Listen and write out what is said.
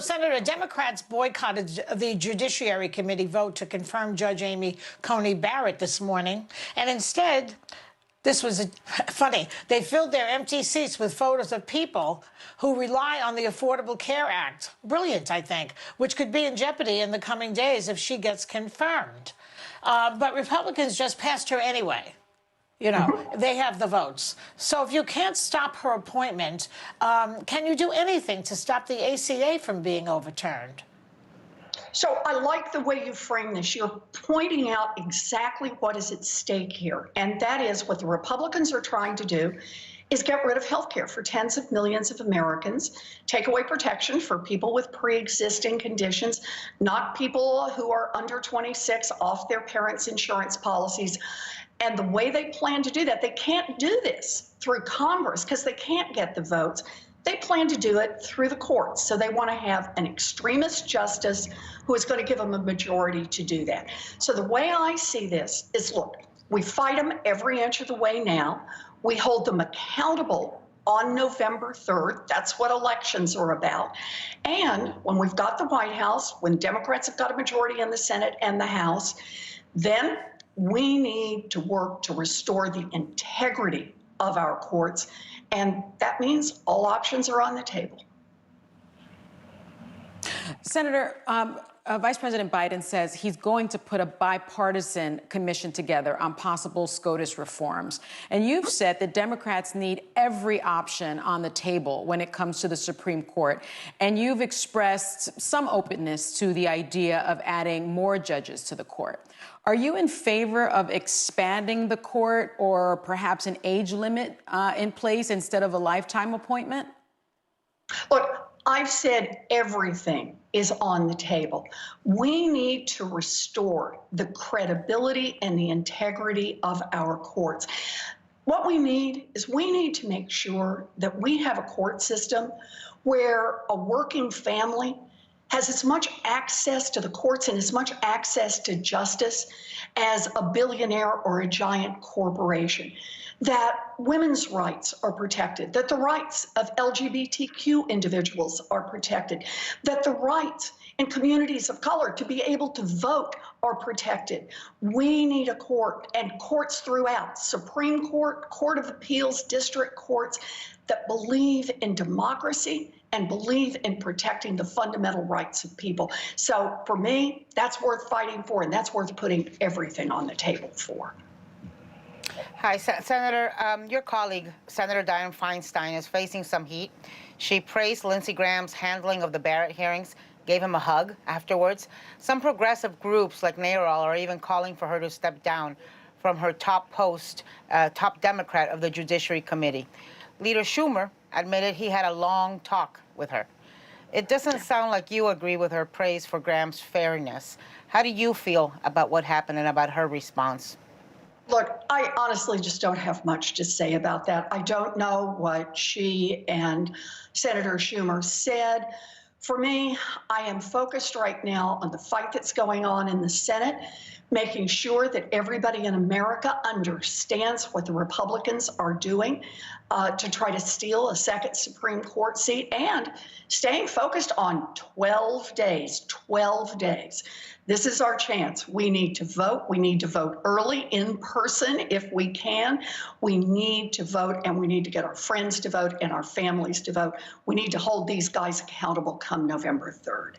Senator, Democrats boycotted the Judiciary Committee vote to confirm Judge Amy Coney Barrett this morning. And instead, this was funny, they filled their empty seats with photos of people who rely on the Affordable Care Act. Brilliant, I think, which could be in jeopardy in the coming days if she gets confirmed. But Republicans just passed her anyway. You know, they have the votes. So if you can't stop her appointment, can you do anything to stop the ACA from being overturned? So I like the way you frame this. You're pointing out exactly what is at stake here. And that is what the Republicans are trying to do is get rid of health care for tens of millions of Americans, take away protection for people with pre-existing conditions, knock people who are under 26 off their parents' insurance policies. And the way they plan to do that, they can't do this through Congress because they can't get the votes. They plan to do it through the courts. So they want to have an extremist justice who is going to give them a majority to do that. So the way I see this is, look, we fight them every inch of the way now. We hold them accountable on November 3rd. That's what elections are about. And when we've got the White House, when Democrats have got a majority in the Senate and the House, then we need to work to restore the integrity of our courts, and that means all options are on the table. Senator, Vice President Biden says he's going to put a bipartisan commission together on possible SCOTUS reforms. And you've said that Democrats need every option on the table when it comes to the Supreme Court. And you've expressed some openness to the idea of adding more judges to the court. Are you in favor of expanding the court or perhaps an age limit in place instead of a lifetime appointment? Look, I've said everything is on the table. We need to restore the credibility and the integrity of our courts. What we need is we need to make sure that we have a court system where a working family has as much access to the courts and as much access to justice as a billionaire or a giant corporation, that women's rights are protected, that the rights of LGBTQ individuals are protected, that the rights in communities of color to be able to vote are protected. We need a court, and courts throughout, Supreme Court, Court of Appeals, district courts, that believe in democracy and believe in protecting the fundamental rights of people. So for me, that's worth fighting for, and that's worth putting everything on the table for. Hi, Senator. Your colleague, Senator Dianne Feinstein, is facing some heat. She praised Lindsey Graham's handling of the Barrett hearings, gave him a hug afterwards. Some progressive groups like NARAL are even calling for her to step down from her top post, top Democrat of the Judiciary Committee. Leader Schumer admitted he had a long talk with her. It doesn't sound like you agree with her praise for Graham's fairness. How do you feel about what happened and about her response? Look, I honestly just don't have much to say about that. I don't know what she and Senator Schumer said. For me, I am focused right now on the fight that's going on in the Senate, making sure that everybody in America understands what the Republicans are doing to try to steal a second Supreme Court seat, and staying focused on 12 days, 12 days. This is our chance. We need to vote. We need to vote early, in person, if we can. We need to vote, and we need to get our friends to vote and our families to vote. We need to hold these guys accountable come November 3rd.